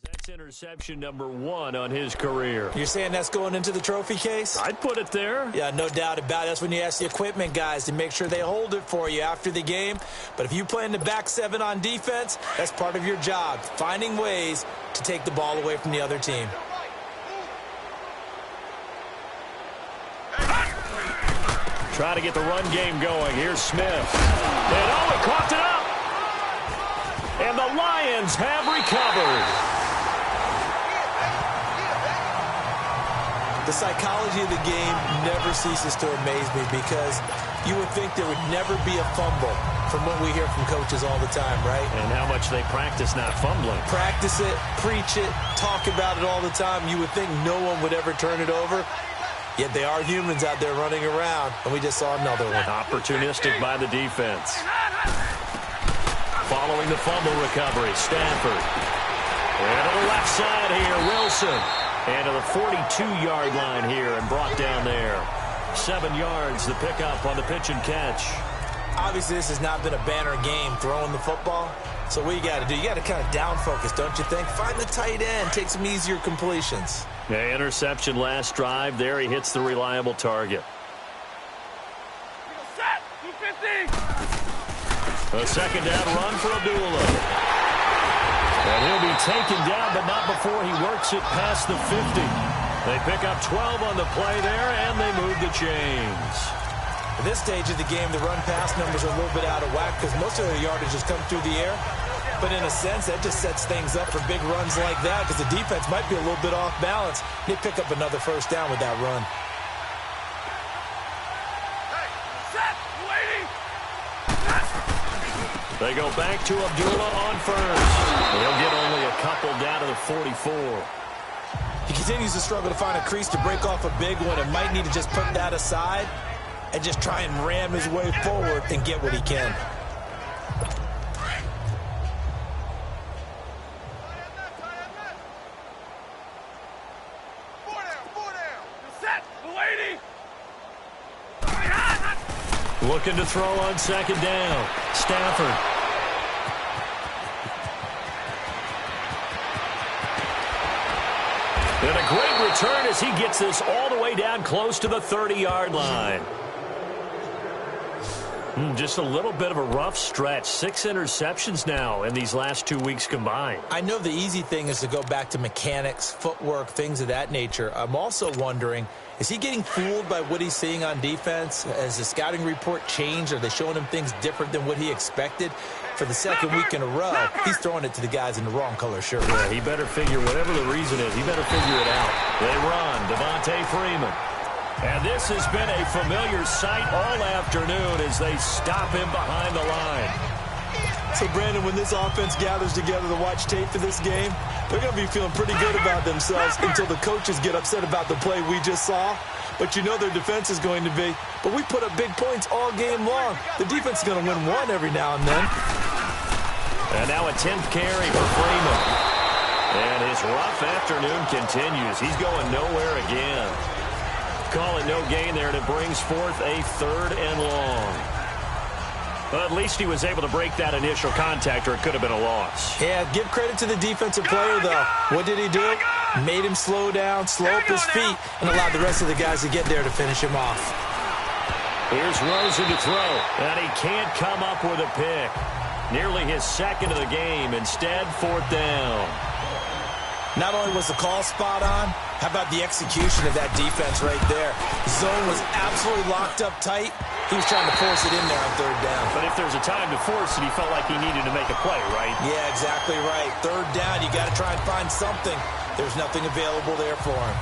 that's interception number 1 on his career. You're saying that's going into the trophy case? I'd put it there. Yeah, no doubt about it. That's when you ask the equipment guys to make sure they hold it for you after the game. But if you play in the back 7 on defense, that's part of your job, finding ways to take the ball away from the other team. Trying to get the run game going. Here's Smith. And he coughed it up. And the Lions have recovered. The psychology of the game never ceases to amaze me, because you would think there would never be a fumble from what we hear from coaches all the time, right? And how much they practice not fumbling. Practice it, preach it, talk about it all the time. You would think no one would ever turn it over. Yet they are humans out there running around, and we just saw another one. Opportunistic by the defense. Following the fumble recovery, Stafford. And to the left side here, Wilson. And to the 42-yard line here and brought down there. 7 yards, the pickup on the pitch and catch. Obviously, this has not been a banner game throwing the football. So what you got to do, you got to kind of down focus, don't you think? Find the tight end, take some easier completions. Yeah, interception last drive. There he hits the reliable target. Set. 250. A 2nd down run for Abdullah. And he'll be taken down, but not before he works it past the 50. They pick up 12 on the play there, and they move the chains. At this stage of the game, the run-pass numbers are a little bit out of whack because most of their yardage has come through the air. But in a sense, that just sets things up for big runs like that, because the defense might be a little bit off balance. They pick up another 1st down with that run. Set. Waiting. They go back to Abdullah on 1st. He'll get only a couple down to the 44. He continues to struggle to find a crease to break off a big one, and might need to just put that aside and just try and ram his way forward and get what he can. Set. Lady. Looking to throw on 2nd down. Stafford. And a great return as he gets this all the way down close to the 30-yard line. Just a little bit of a rough stretch. 6 interceptions now in these last 2 weeks combined. I know the easy thing is to go back to mechanics, footwork, things of that nature. I'm also wondering, is he getting fooled by what he's seeing on defense? Has the scouting report changed? Are they showing him things different than what he expected? For the 2nd week in a row, he's throwing it to the guys in the wrong color shirt. Yeah, he better figure, whatever the reason is, he better figure it out. They run. Devontae Freeman. And this has been a familiar sight all afternoon as they stop him behind the line. So, Brandon, when this offense gathers together to watch tape for this game, they're going to be feeling pretty good about themselves until the coaches get upset about the play we just saw. But you know their defense is going to be. But we put up big points all game long. The defense is going to win one every now and then. And now a 10th carry for Freeman. And his rough afternoon continues. He's going nowhere again. Call it no gain there, and it brings forth a 3rd and long. But at least he was able to break that initial contact, or it could have been a loss. Yeah, give credit to the defensive player, though. What did he do? Made him slow down, slow up his feet, and allowed the rest of the guys to get there to finish him off. Here's Rosen to throw, and he can't come up with a pick. Nearly his 2nd of the game. Instead, 4th down. Not only was the call spot on, how about the execution of that defense right there? Zone was absolutely locked up tight. He was trying to force it in there on 3rd down. But if there's a time to force it, he felt like he needed to make a play, right? Yeah, exactly right. 3rd down, you got to try and find something. There's nothing available there for him.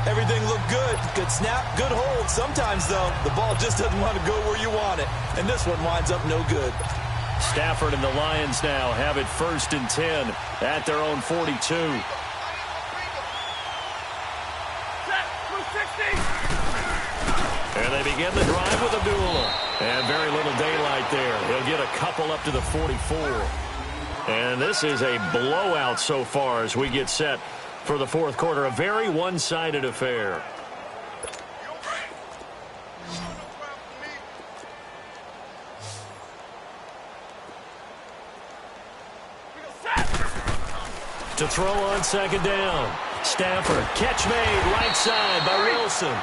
Everything looked good. Good snap, good hold. Sometimes, though, the ball just doesn't want to go where you want it. And this one winds up no good. Stafford and the Lions now have it 1st and 10 at their own 42. And they begin the drive with Abdullah. And very little daylight there. He'll get a couple up to the 44. And this is a blowout so far as we get set for the 4th quarter. A very one-sided affair. To throw on 2nd down. Stafford, catch made, right side by Wilson.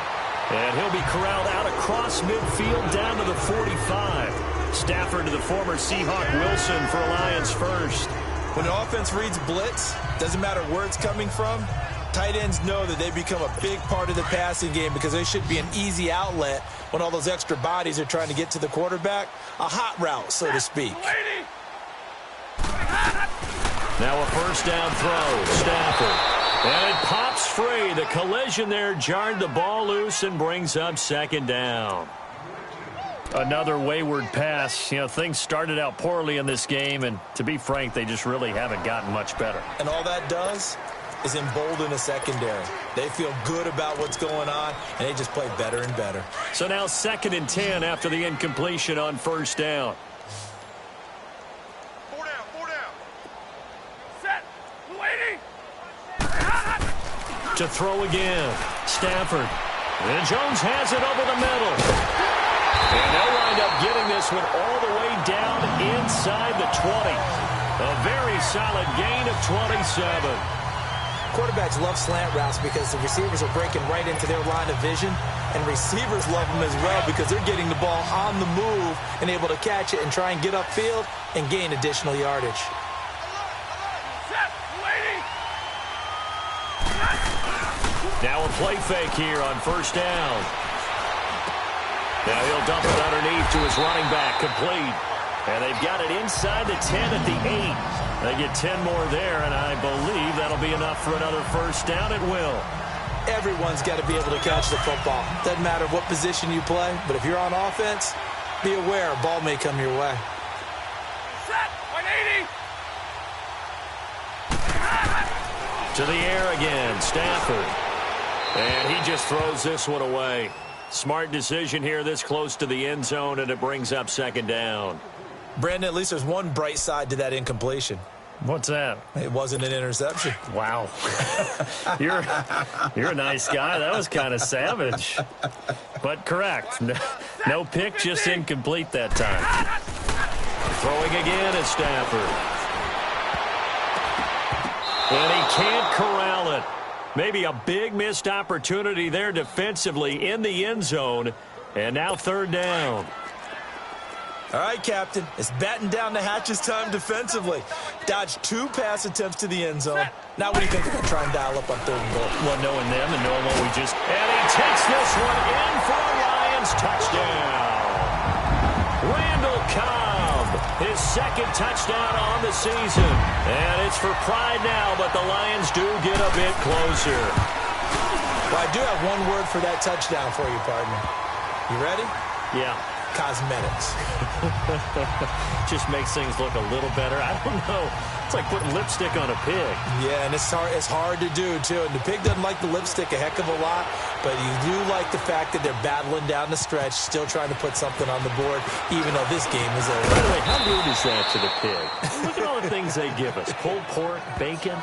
And he'll be corralled out across midfield down to the 45. Stafford to the former Seahawk Wilson for a Lions first. When an offense reads blitz, doesn't matter where it's coming from, tight ends know that they become a big part of the passing game because they should be an easy outlet when all those extra bodies are trying to get to the quarterback. A hot route, so to speak. Now a 1st down throw. Stafford. And it pops free. The collision there jarred the ball loose and brings up 2nd down. Another wayward pass. You know, things started out poorly in this game, and to be frank, they just really haven't gotten much better. And all that does is embolden a secondary. They feel good about what's going on, and they just play better and better. So now 2nd and 10 after the incompletion on 1st down. 4 down, 4 down. Set. Waiting. To throw again. Stafford. And Jones has it over the middle. And they'll wind up getting this one all the way down inside the 20. A very solid gain of 27. Quarterbacks love slant routes because the receivers are breaking right into their line of vision, and receivers love them as well because they're getting the ball on the move and able to catch it and try and get upfield and gain additional yardage. Set. Waiting. Now a play fake here on 1st down. Now he'll dump it underneath to his running back, complete. And they've got it inside the 10 at the 8. They get 10 more there, and I believe that'll be enough for another 1st down. It will. Everyone's got to be able to catch the football. Doesn't matter what position you play, but if you're on offense, be aware a ball may come your way. Set. 180. To the air again, Stafford. And he just throws this one away. Smart decision here this close to the end zone, and it brings up 2nd down. Brandon, at least there's one bright side to that incompletion. What's that? It wasn't an interception. Wow. You're a nice guy. That was kind of savage. But correct. No pick, just incomplete that time. Throwing again at Stafford. And he can't corral it. Maybe a big missed opportunity there defensively in the end zone. And now 3rd down. All right, Captain. It's batten down the hatches time defensively. Dodged 2 pass attempts to the end zone. Now what do you think they're going to try and dial up on 3rd and goal? Well, knowing them and knowing what we just... And he takes this one in for a Lions touchdown. Randall Cobb, his 2nd touchdown on the season. And it's for pride now, but the Lions do get a bit closer. Well, I do have one word for that touchdown for you, partner. You ready? Yeah. cosmetics. Just makes things look a little better. I don't know. It's like putting lipstick on a pig. Yeah, and it's hard to do, too. And the pig doesn't like the lipstick a heck of a lot, but you do like the fact that they're battling down the stretch, still trying to put something on the board, even though this game is over. By the way, how rude is that to the pig? Look at all the things they give us. Pulled pork, bacon.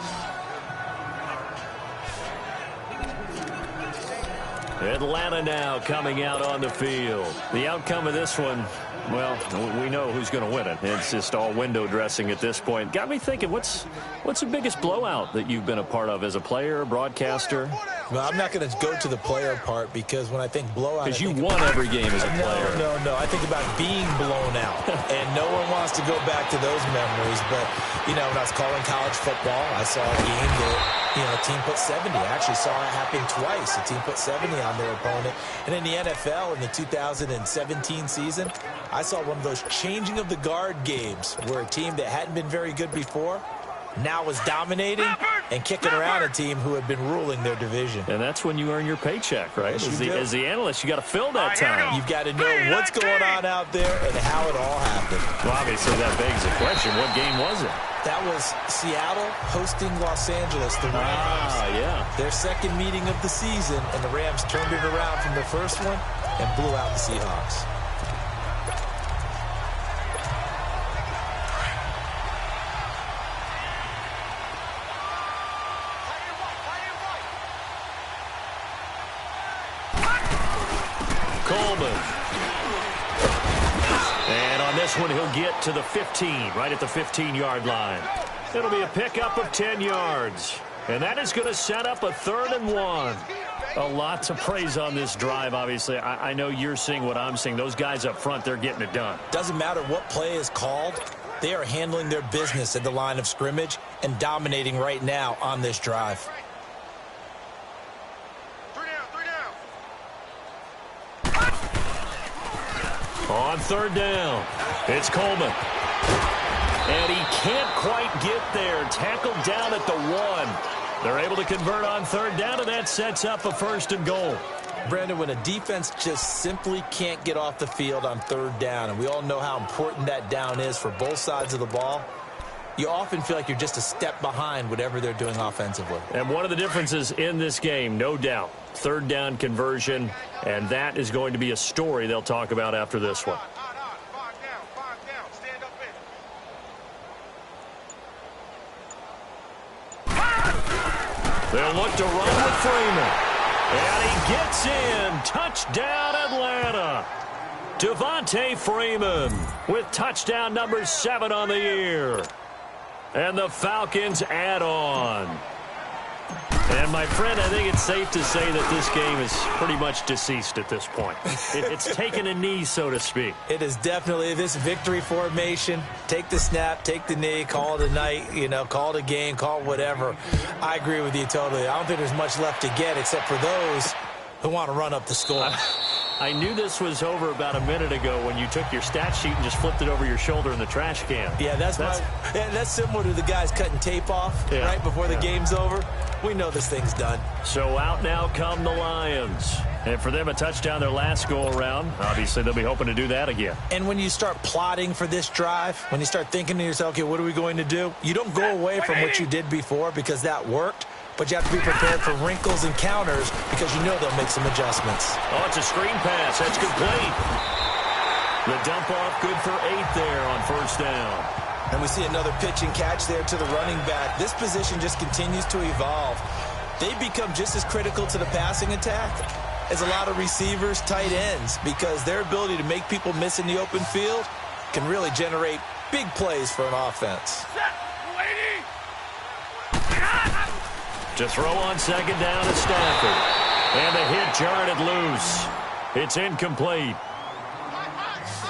Atlanta now coming out on the field. The outcome of this one, well, we know who's going to win it. It's just all window dressing at this point. Got me thinking, what's the biggest blowout that you've been a part of as a player, broadcaster? Well, I'm not going to go to the player part because when I think blowout... Because you won every game as a player. No. I think about being blown out. And no one wants to go back to those memories. But, when I was calling college football, I saw a game that... a team put 70. I actually saw it happen twice. A team put 70 on their opponent. And in the NFL, in the 2017 season, I saw one of those changing of the guard games where a team that hadn't been very good before now was dominating and kicking around a team who had been ruling their division. And that's when you earn your paycheck, right? Yes, as the analyst, you got to fill that time. You've got to know what's going on out there and how it all happened. Well, obviously, that begs the question, what game was it? That was Seattle hosting Los Angeles, the Rams. Yeah. Their second meeting of the season, and the Rams turned it around from the first one and blew out the Seahawks. Coleman. And on this one, he'll get to the 15, right at the 15-yard line. It'll be a pickup of 10 yards. And that is going to set up a 3rd and 1. A lot to praise on this drive, obviously. I know you're seeing what I'm seeing. Those guys up front, they're getting it done. Doesn't matter what play is called. They are handling their business at the line of scrimmage and dominating right now on this drive. 3 down. On 3rd down, it's Coleman. And he can't quite get there. Tackled down at the 1. They're able to convert on 3rd down, and that sets up a 1st and goal. Brandon, when a defense just simply can't get off the field on 3rd down, and we all know how important that down is for both sides of the ball, you often feel like you're just a step behind whatever they're doing offensively. And one of the differences in this game, no doubt, 3rd down conversion, and that is going to be a story they'll talk about after this one. 5 down. Stand up in. They'll look to run with Freeman. And he gets in. Touchdown, Atlanta. Devontae Freeman with touchdown number 7 on the year. And the Falcons add on. And, my friend, I think it's safe to say that this game is pretty much deceased at this point. It's taken a knee, so to speak. It is definitely this victory formation. Take the snap, take the knee, call it a night, call it a game, call it whatever. I agree with you totally. I don't think there's much left to get except for those who want to run up the score. I knew this was over about a minute ago when you took your stat sheet and just flipped it over your shoulder in the trash can. Yeah, that's similar to the guys cutting tape off right before the game's over. We know this thing's done. So out now come the Lions. And for them, a touchdown their last go-around. Obviously, they'll be hoping to do that again. And when you start plotting for this drive, when you start thinking to yourself, okay, what are we going to do? You don't go away from what you did before because that worked. But you have to be prepared for wrinkles and counters because you know they'll make some adjustments. Oh, it's a screen pass. That's complete. The dump off good for 8 there on 1st down. And we see another pitch and catch there to the running back. This position just continues to evolve. They become just as critical to the passing attack as a lot of receivers, tight ends, because their ability to make people miss in the open field can really generate big plays for an offense. To throw on 2nd down to Stafford. And the hit jarred it loose. It's incomplete.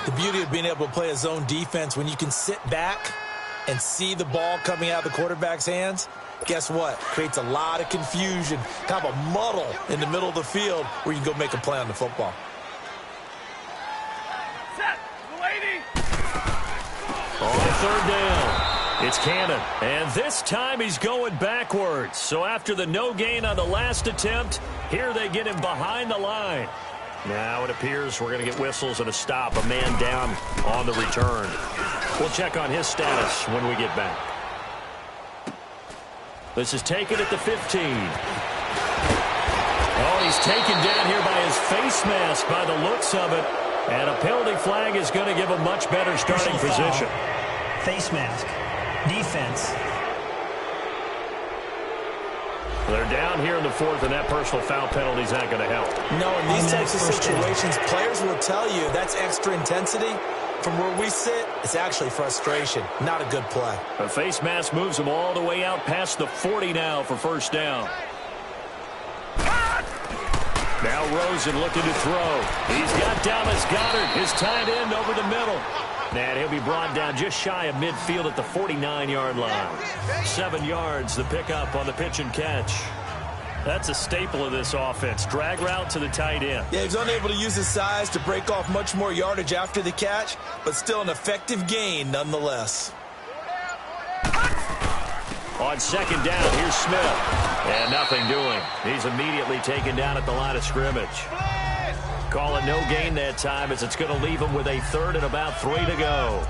The beauty of being able to play a zone defense when you can sit back and see the ball coming out of the quarterback's hands, guess what? Creates a lot of confusion, kind of a muddle in the middle of the field where you can go make a play on the football. Set. 80. On 3rd down. It's Cannon, and this time he's going backwards. So after the no gain on the last attempt, here they get him behind the line. Now it appears we're going to get whistles and a stop. A man down on the return. We'll check on his status when we get back. This is taken at the 15. Oh, he's taken down here by his face mask by the looks of it. And a penalty flag is going to give a much better starting position. Face mask. Defense. They're down here in the fourth, and that personal foul penalty is not going to help. No, in these types of situations, players will tell you that's extra intensity. From where we sit, it's actually frustration. Not a good play. A face mask moves him all the way out past the 40 now for first down. Now Rosen looking to throw. He's got Dallas Goedert, his tight end, over the middle. And he'll be brought down just shy of midfield at the 49-yard line. 7 yards, the pickup on the pitch and catch. That's a staple of this offense. Drag route to the tight end. Yeah, he's unable to use his size to break off much more yardage after the catch, but still an effective gain nonetheless. On second down, here's Smith. And nothing doing. He's immediately taken down at the line of scrimmage. Call it no gain that time, as it's going to leave him with a third and about 3 to go.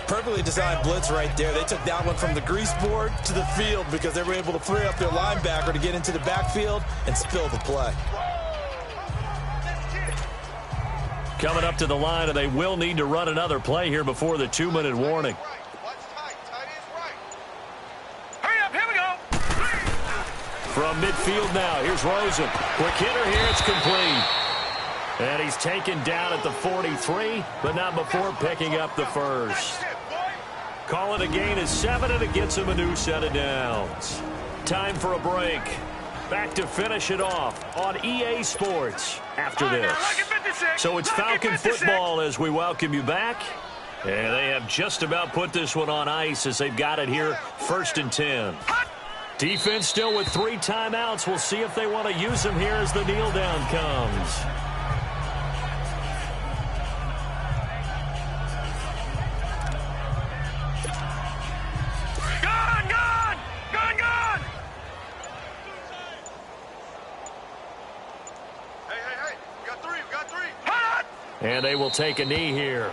Perfectly designed blitz right there. They took that one from the grease board to the field because they were able to free up their linebacker to get into the backfield and spill the play. Coming up to the line, and they will need to run another play here before the 2-minute warning. From midfield now, here's Rosen. Quick hitter here, it's complete. And he's taken down at the 43, but not before picking up the first. Call it a gain of 7, and it gets him a new set of downs. Time for a break. Back to finish it off on EA Sports after this. So it's Falcon football as we welcome you back. And they have just about put this one on ice as they've got it here, 1st and 10. Defense still with 3 timeouts. We'll see if they want to use them here as the kneel down comes. Gone! Hey, we got three. Hot! And they will take a knee here.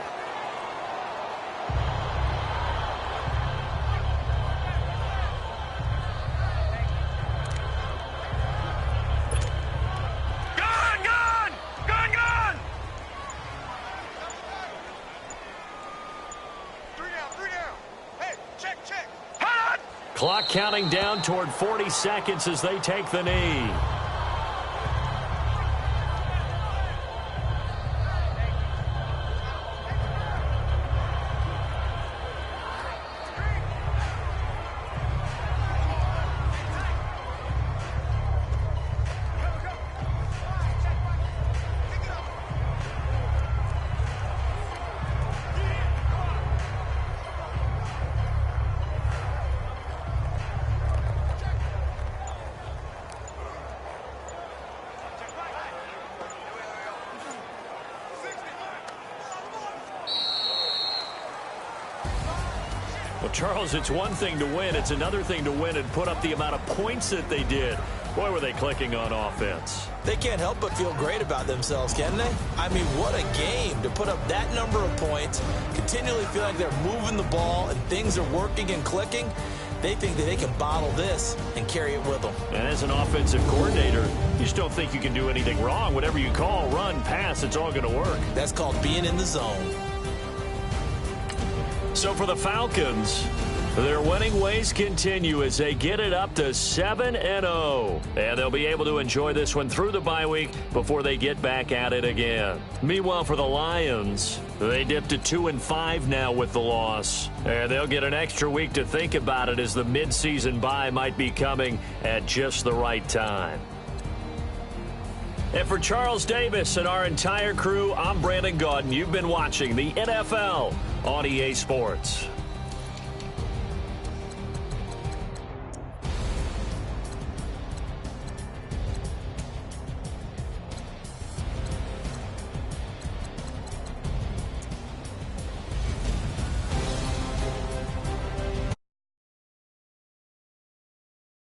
Clock counting down toward 40 seconds as they take the knee. Well, Charles, it's one thing to win. It's another thing to win and put up the amount of points that they did. Boy, were they clicking on offense. They can't help but feel great about themselves, can they? I mean, what a game to put up that number of points, continually feel like they're moving the ball and things are working and clicking. They think that they can bottle this and carry it with them. And as an offensive coordinator, you just don't think you can do anything wrong. Whatever you call, run, pass, it's all going to work. That's called being in the zone. So for the Falcons, their winning ways continue as they get it up to 7-0. And they'll be able to enjoy this one through the bye week before they get back at it again. Meanwhile, for the Lions, they dipped to 2-5 now with the loss. And they'll get an extra week to think about it as the midseason bye might be coming at just the right time. And for Charles Davis and our entire crew, I'm Brandon Gaudin. You've been watching the NFL on EA Sports.